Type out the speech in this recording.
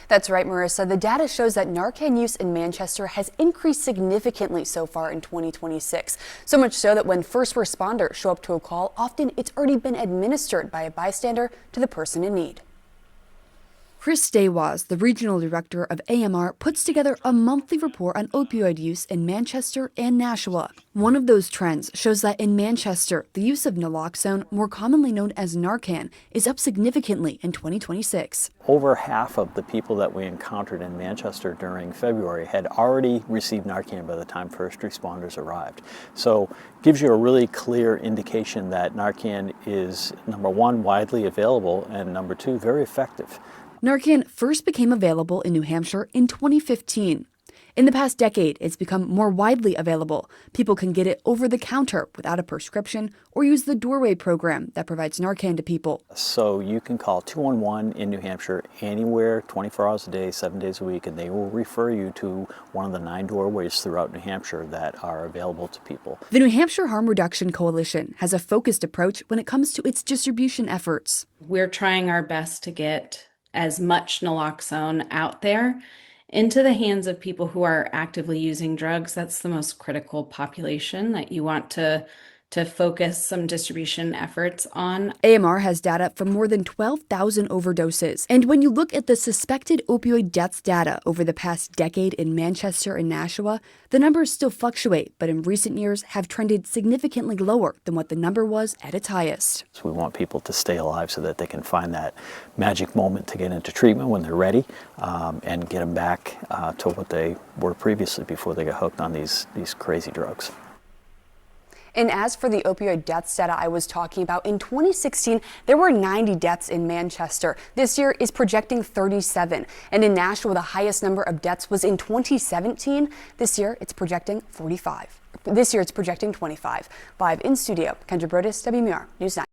That's right, Marissa. The data shows that Narcan use in Manchester has increased significantly so far in 2026. So much so that when first responders show up to a call, often it's already been administered by a bystander to the person in need. Chris Dawes, the regional director of AMR, puts together a monthly report on opioid use in Manchester and Nashua. One of those trends shows that in Manchester, the use of Naloxone, more commonly known as Narcan, is up significantly in 2026. Over half of the people that we encountered in Manchester during February had already received Narcan by the time first responders arrived. So it gives you a really clear indication that Narcan is, number one, widely available, and number two, very effective. Narcan first became available in New Hampshire in 2015. In the past decade, it's become more widely available. People can get it over the counter without a prescription or use the Doorway program that provides Narcan to people. So you can call 211 in New Hampshire anywhere, 24 hours a day, 7 days a week, and they will refer you to one of the 9 doorways throughout New Hampshire that are available to people. The New Hampshire Harm Reduction Coalition has a focused approach when it comes to its distribution efforts. We're trying our best to get as much naloxone out there into the hands of people who are actively using drugs. That's the most critical population that you want to focus some distribution efforts on. AMR has data from more than 12,000 overdoses. And when you look at the suspected opioid deaths data over the past decade in Manchester and Nashua, the numbers still fluctuate, but in recent years have trended significantly lower than what the number was at its highest. So we want people to stay alive so that they can find that magic moment to get into treatment when they're ready, and get them back to what they were previously before they got hooked on these crazy drugs. And as for the opioid deaths data I was talking about, in 2016, there were 90 deaths in Manchester. This year is projecting 37. And in Nashua, the highest number of deaths was in 2017. This year, it's projecting 45. This year, it's projecting 25. Live in studio, Kendra Brodus, WMUR News 9.